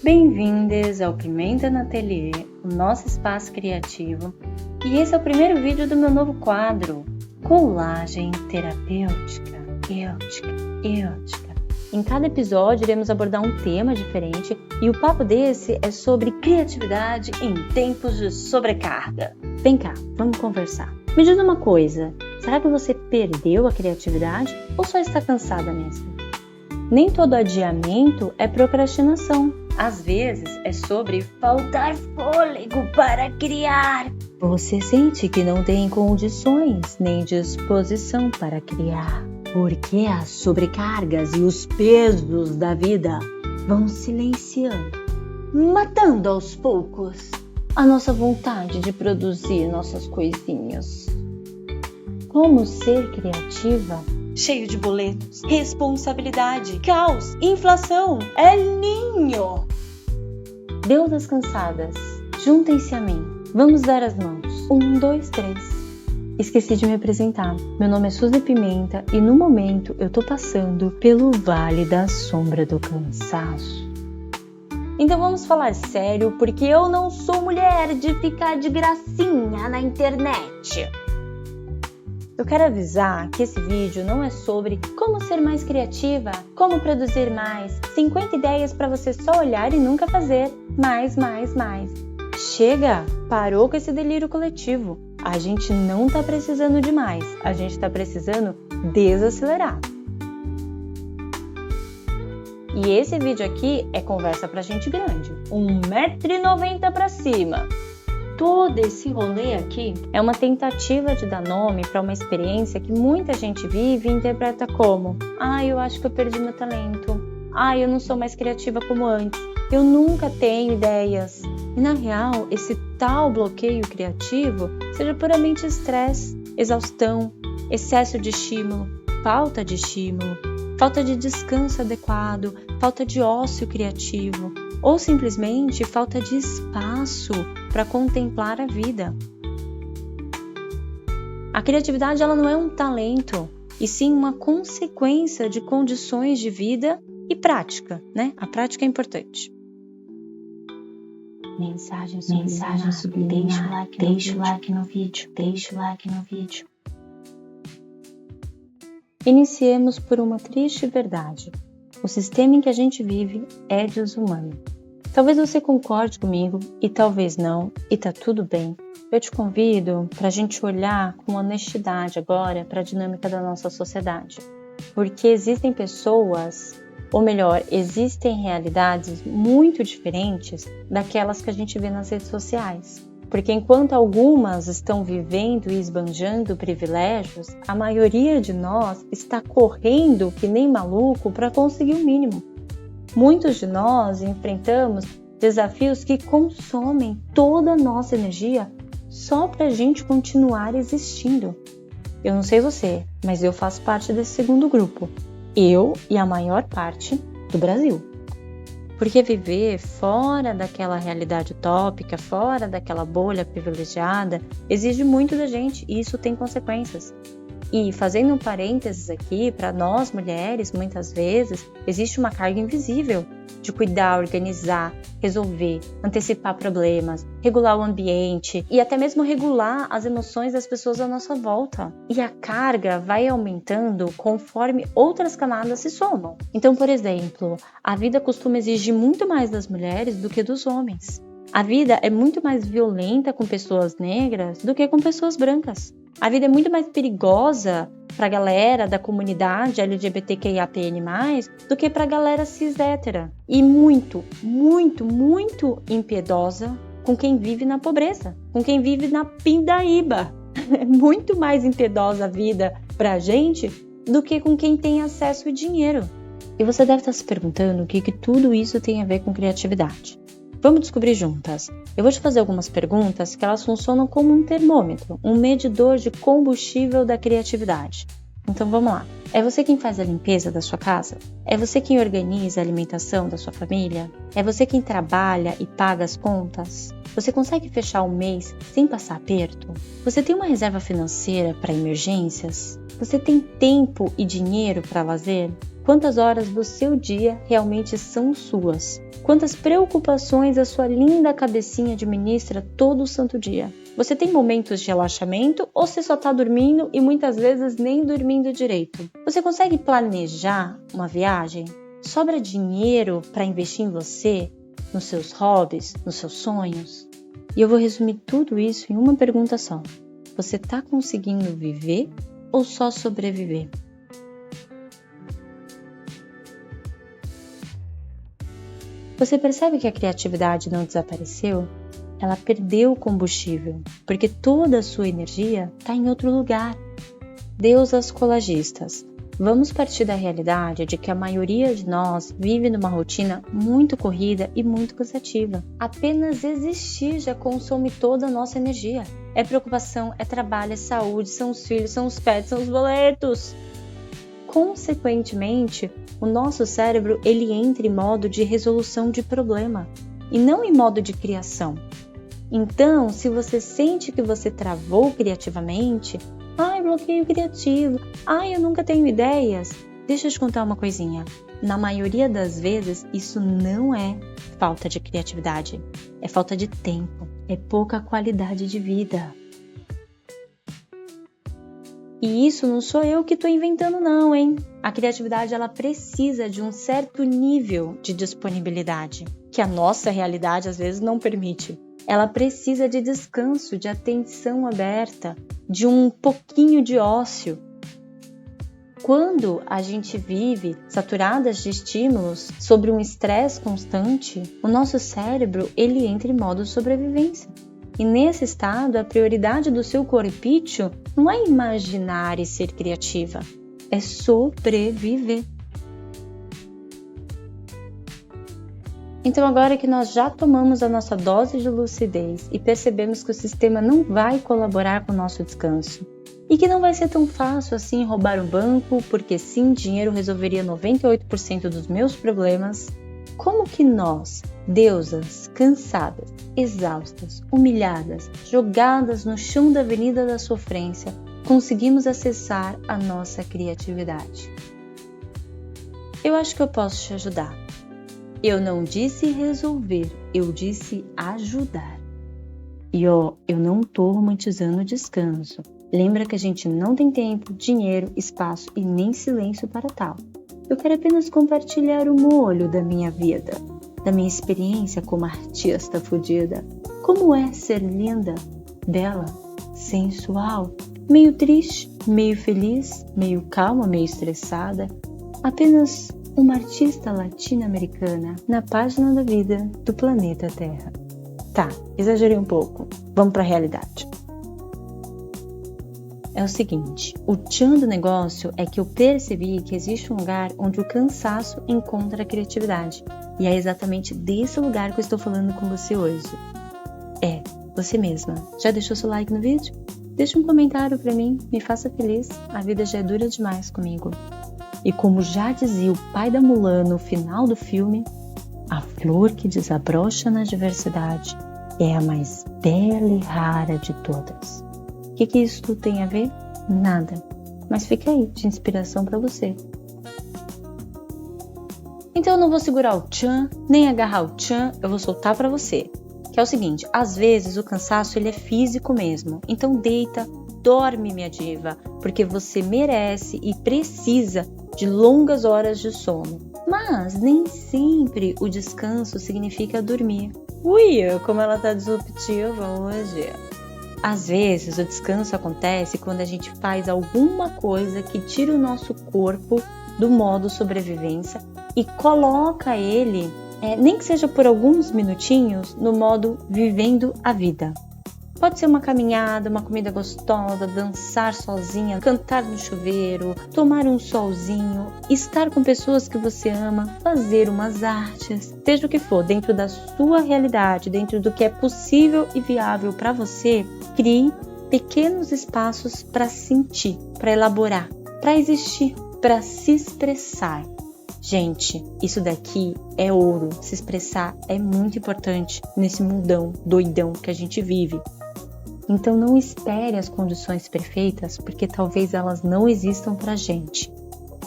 Bem-vindas ao Pimenta no Ateliê, o nosso espaço criativo, e esse é o primeiro vídeo do meu novo quadro, Colagem Terapêutica, Éutica. Em cada episódio iremos abordar um tema diferente e o papo desse é sobre criatividade em tempos de sobrecarga. Vem cá, vamos conversar. Me diz uma coisa, será que você perdeu a criatividade ou só está cansada mesmo? Nem todo adiamento é procrastinação. Às vezes é sobre faltar fôlego para criar. Você sente que não tem condições nem disposição para criar, porque as sobrecargas e os pesos da vida vão silenciando, matando aos poucos a nossa vontade de produzir nossas coisinhas. Como ser criativa? Cheio de boletos, responsabilidade, caos, inflação, El Niño. Deusas cansadas, juntem-se a mim. Vamos dar as mãos. 1, 2, 3. Esqueci de me apresentar. Meu nome é Suzy Pimenta e no momento eu tô passando pelo Vale da Sombra do Cansaço. Então vamos falar sério, porque eu não sou mulher de ficar de gracinha na internet. Eu quero avisar que esse vídeo não é sobre como ser mais criativa, como produzir mais, 50 ideias para você só olhar e nunca fazer, mais. Chega! Parou com esse delírio coletivo. A gente não tá precisando de mais, a gente tá precisando desacelerar. E esse vídeo aqui é conversa pra gente grande, 1,90 m pra cima. Todo esse rolê aqui é uma tentativa de dar nome para uma experiência que muita gente vive e interpreta como: eu acho que eu perdi meu talento, eu não sou mais criativa como antes, eu nunca tenho ideias. E na real, esse tal bloqueio criativo seja puramente estresse, exaustão, excesso de estímulo, falta de descanso adequado, falta de ócio criativo, ou simplesmente falta de espaço para contemplar a vida. A criatividade ela não é um talento, e sim uma consequência de condições de vida e prática, né? A prática é importante. Mensagem subliminar. Deixa o like no vídeo. Iniciemos por uma triste verdade. O sistema em que a gente vive é desumano. Talvez você concorde comigo e talvez não, e tá tudo bem. Eu te convido para a gente olhar com honestidade agora para a dinâmica da nossa sociedade. Porque existem pessoas, ou melhor, existem realidades muito diferentes daquelas que a gente vê nas redes sociais. Porque enquanto algumas estão vivendo e esbanjando privilégios, a maioria de nós está correndo que nem maluco para conseguir o mínimo. Muitos de nós enfrentamos desafios que consomem toda a nossa energia só para a gente continuar existindo. Eu não sei você, mas eu faço parte desse segundo grupo. Eu e a maior parte do Brasil. Porque viver fora daquela realidade utópica, fora daquela bolha privilegiada, exige muito da gente e isso tem consequências. E fazendo um parênteses aqui, para nós mulheres, muitas vezes, existe uma carga invisível de cuidar, organizar, resolver, antecipar problemas, regular o ambiente e até mesmo regular as emoções das pessoas à nossa volta. E a carga vai aumentando conforme outras camadas se somam. Então, por exemplo, a vida costuma exigir muito mais das mulheres do que dos homens. A vida é muito mais violenta com pessoas negras do que com pessoas brancas. A vida é muito mais perigosa para a galera da comunidade LGBTQIAPN+, do que para a galera cis-hétera. E muito impiedosa com quem vive na pobreza, com quem vive na pindaíba. É muito mais impiedosa a vida para a gente do que com quem tem acesso e dinheiro. E você deve estar se perguntando o que tudo isso tem a ver com criatividade. Vamos descobrir juntas. Eu vou te fazer algumas perguntas que elas funcionam como um termômetro, um medidor de combustível da criatividade. Então vamos lá. É você quem faz a limpeza da sua casa? É você quem organiza a alimentação da sua família? É você quem trabalha e paga as contas? Você consegue fechar o mês sem passar aperto? Você tem uma reserva financeira para emergências? Você tem tempo e dinheiro para lazer? quantas horas do seu dia realmente são suas. Quantas preocupações a sua linda cabecinha administra todo o santo dia. Você tem momentos de relaxamento ou você só está dormindo e muitas vezes nem dormindo direito? Você consegue planejar uma viagem? Sobra dinheiro para investir em você, nos seus hobbies, nos seus sonhos? E eu vou resumir tudo isso em uma pergunta só. Você está conseguindo viver ou só sobreviver? Você percebe que a criatividade não desapareceu? Ela perdeu o combustível, porque toda a sua energia está em outro lugar. Deusas colagistas, vamos partir da realidade de que a maioria de nós vive numa rotina muito corrida e muito cansativa. Apenas existir já consome toda a nossa energia. É preocupação, é trabalho, é saúde, são os filhos, são os pets, são os boletos. Consequentemente, o nosso cérebro ele entra em modo de resolução de problema e não em modo de criação. Então, se você sente que você travou criativamente, bloqueio criativo, eu nunca tenho ideias, deixa eu te contar uma coisinha. Na maioria das vezes, isso não é falta de criatividade, é falta de tempo, é pouca qualidade de vida. E isso não sou eu que estou inventando não, hein? A criatividade ela precisa de um certo nível de disponibilidade, que a nossa realidade às vezes não permite. Ela precisa de descanso, de atenção aberta, de um pouquinho de ócio. Quando a gente vive saturadas de estímulos, sobre um estresse constante, o nosso cérebro ele entra em modo sobrevivência. E nesse estado, a prioridade do seu corpício não é imaginar e ser criativa, é sobreviver. Então agora que nós já tomamos a nossa dose de lucidez e percebemos que o sistema não vai colaborar com o nosso descanso, e que não vai ser tão fácil assim roubar um banco, porque sim, dinheiro resolveria 98% dos meus problemas, como que nós, deusas, cansadas, exaustas, humilhadas, jogadas no chão da avenida da sofrência, conseguimos acessar a nossa criatividade? Eu acho que eu posso te ajudar. Eu não disse resolver, eu disse ajudar. E eu não estou romantizando o descanso. Lembra que a gente não tem tempo, dinheiro, espaço e nem silêncio para tal. Eu quero apenas compartilhar o molho da minha vida, da minha experiência como artista fodida. Como é ser linda, bela, sensual, meio triste, meio feliz, meio calma, meio estressada. Apenas uma artista latino-americana na página da vida do planeta Terra. Tá, exagerei um pouco. Vamos para a realidade. É o seguinte, o tchan do negócio é que eu percebi que existe um lugar onde o cansaço encontra a criatividade. E é exatamente desse lugar que eu estou falando com você hoje. É, você mesma. Já deixou seu like no vídeo? Deixa um comentário pra mim, me faça feliz. A vida já é dura demais comigo. E como já dizia o pai da Mulan no final do filme, a flor que desabrocha na diversidade é a mais bela e rara de todas. O que isso tudo tem a ver? Nada. Mas fica aí, de inspiração para você. Então eu não vou segurar o tchan, nem agarrar o tchan, eu vou soltar para você. Que é o seguinte, às vezes o cansaço ele é físico mesmo. Então deita, dorme minha diva, porque você merece e precisa de longas horas de sono. Mas nem sempre o descanso significa dormir. Ui, como ela tá disruptiva hoje. Às vezes o descanso acontece quando a gente faz alguma coisa que tira o nosso corpo do modo sobrevivência e coloca ele, nem que seja por alguns minutinhos, no modo vivendo a vida. Pode ser uma caminhada, uma comida gostosa, dançar sozinha, cantar no chuveiro, tomar um solzinho, estar com pessoas que você ama, fazer umas artes, seja o que for, dentro da sua realidade, dentro do que é possível e viável para você, crie pequenos espaços para sentir, para elaborar, para existir, para se expressar. Gente, isso daqui é ouro, se expressar é muito importante nesse mundão doidão que a gente vive. Então não espere as condições perfeitas, porque talvez elas não existam pra gente.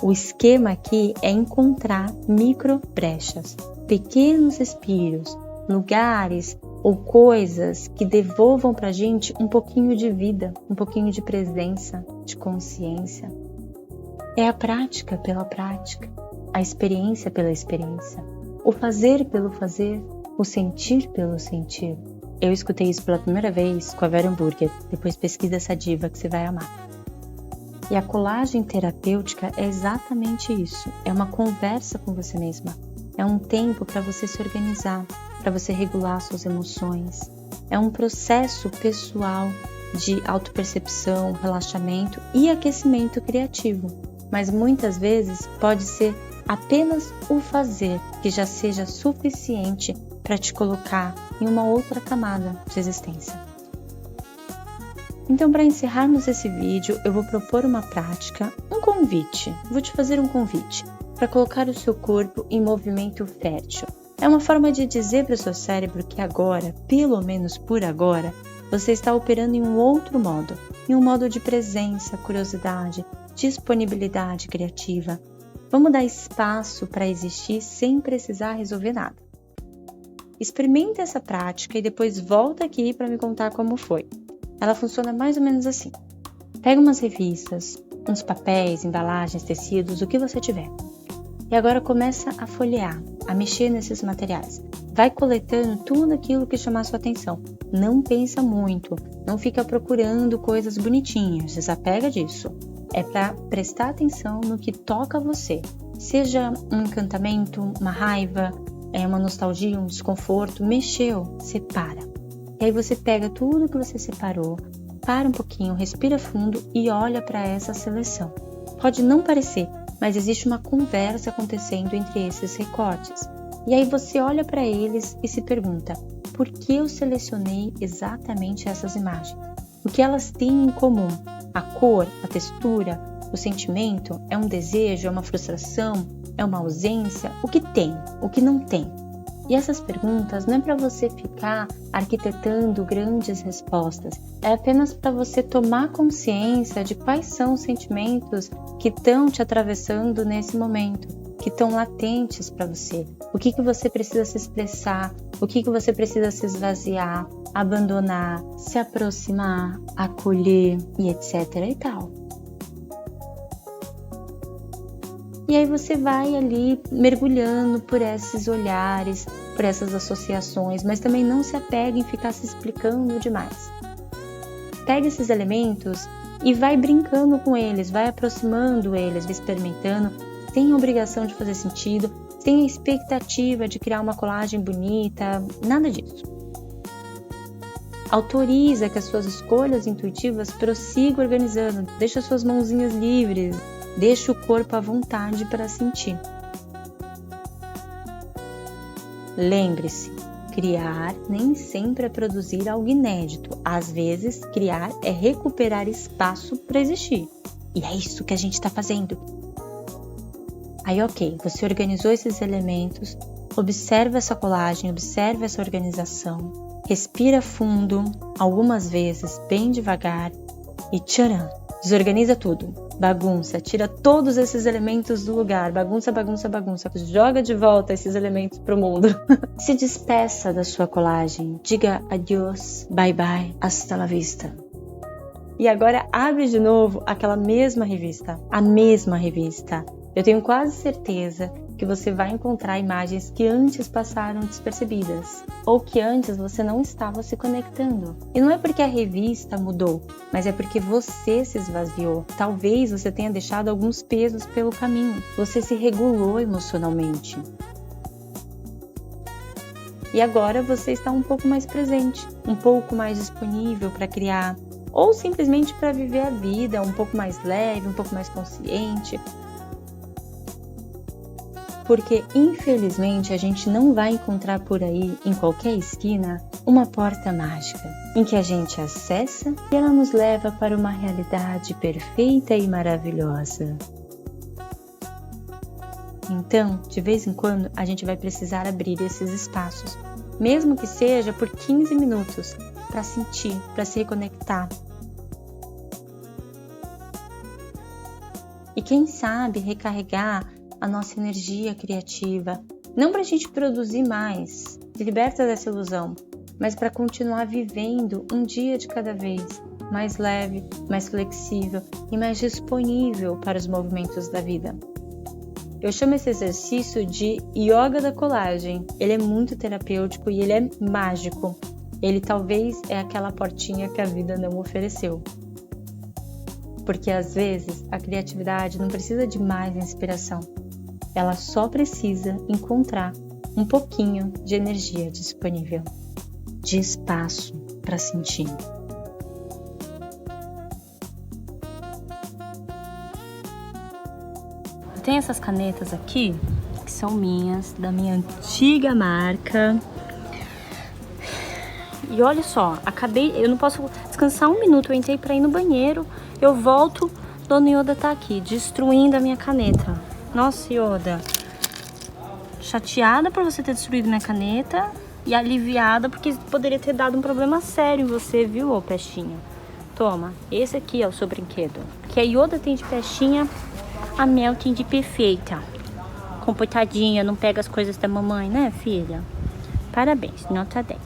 O esquema aqui é encontrar micro brechas, pequenos respiros, lugares ou coisas que devolvam para a gente um pouquinho de vida, um pouquinho de presença, de consciência. É a prática pela prática, a experiência pela experiência, o fazer pelo fazer, o sentir pelo sentir. Eu escutei isso pela primeira vez com a Vera Hamburger, depois pesquisa essa diva que você vai amar. E a colagem terapêutica é exatamente isso, é uma conversa com você mesma, é um tempo para você se organizar, para você regular suas emoções, é um processo pessoal de autopercepção, relaxamento e aquecimento criativo, mas muitas vezes pode ser apenas o fazer que já seja suficiente para te colocar em uma outra camada de existência. Então, para encerrarmos esse vídeo, eu vou propor uma prática, um convite. Vou te fazer um convite para colocar o seu corpo em movimento fértil. É uma forma de dizer para o seu cérebro que agora, pelo menos por agora, você está operando em um outro modo, em um modo de presença, curiosidade, disponibilidade criativa. Vamos dar espaço para existir sem precisar resolver nada. Experimenta essa prática e depois volta aqui para me contar como foi. Ela funciona mais ou menos assim. Pega umas revistas, uns papéis, embalagens, tecidos, o que você tiver. E agora começa a folhear, a mexer nesses materiais. Vai coletando tudo aquilo que chamar sua atenção. Não pensa muito, não fica procurando coisas bonitinhas, desapega disso. É para prestar atenção no que toca você. Seja um encantamento, uma raiva, uma nostalgia, um desconforto, mexeu, separa. E aí você pega tudo que você separou, para um pouquinho, respira fundo e olha para essa seleção. Pode não parecer, mas existe uma conversa acontecendo entre esses recortes. E aí você olha para eles e se pergunta, por que eu selecionei exatamente essas imagens? O que elas têm em comum? A cor, a textura, o sentimento? É um desejo, é uma frustração, é uma ausência? O que tem? O que não tem? E essas perguntas não é para você ficar arquitetando grandes respostas, é apenas para você tomar consciência de quais são os sentimentos que estão te atravessando nesse momento, que estão latentes para você. O que você precisa se expressar, o que você precisa se esvaziar, abandonar, se aproximar, acolher e etc. e tal. E aí você vai ali mergulhando por esses olhares, por essas associações, mas também não se apega em ficar se explicando demais. Pega esses elementos e vai brincando com eles, vai aproximando eles, vai experimentando, sem obrigação de fazer sentido, sem a expectativa de criar uma colagem bonita, nada disso. Autoriza que as suas escolhas intuitivas prossigam organizando, deixa suas mãozinhas livres, deixa o corpo à vontade para sentir. Lembre-se, criar nem sempre é produzir algo inédito. Às vezes, criar é recuperar espaço para existir. E é isso que a gente está fazendo. Aí, ok, você organizou esses elementos, observa essa colagem, observa essa organização, respira fundo, algumas vezes, bem devagar, e tcharam, desorganiza tudo. Bagunça, tira todos esses elementos do lugar, bagunça, bagunça, bagunça, joga de volta esses elementos pro mundo. Se despeça da sua colagem, diga adiós, bye bye, hasta la vista. E agora abre de novo aquela mesma revista, a mesma revista. Eu tenho quase certeza que você vai encontrar imagens que antes passaram despercebidas, ou que antes você não estava se conectando. E não é porque a revista mudou, mas é porque você se esvaziou. Talvez você tenha deixado alguns pesos pelo caminho. Você se regulou emocionalmente. E agora você está um pouco mais presente, um pouco mais disponível para criar, ou simplesmente para viver a vida um pouco mais leve, um pouco mais consciente. Porque, infelizmente, a gente não vai encontrar por aí, em qualquer esquina, uma porta mágica, em que a gente acessa e ela nos leva para uma realidade perfeita e maravilhosa. Então, de vez em quando, a gente vai precisar abrir esses espaços, mesmo que seja por 15 minutos, para sentir, para se reconectar. E quem sabe recarregar a nossa energia criativa, não para a gente produzir mais, se liberta dessa ilusão, mas para continuar vivendo um dia de cada vez, mais leve, mais flexível e mais disponível para os movimentos da vida. Eu chamo esse exercício de yoga da colagem. Ele é muito terapêutico e ele é mágico. Ele talvez é aquela portinha que a vida não ofereceu. Porque às vezes a criatividade não precisa de mais inspiração. Ela só precisa encontrar um pouquinho de energia disponível, de espaço para sentir. Eu tenho essas canetas aqui, que são minhas, da minha antiga marca. E olha só, eu não posso descansar um minuto, eu entrei para ir no banheiro, eu volto, Dona Yoda tá aqui, destruindo a minha caneta. Nossa, Yoda, chateada por você ter destruído minha caneta e aliviada porque poderia ter dado um problema sério em você, viu, ô pestinha? Toma, esse aqui é o seu brinquedo. Que a Yoda tem de pestinha, a Mel tem de perfeita. Comportadinha, não pega as coisas da mamãe, né, filha? Parabéns, nota 10.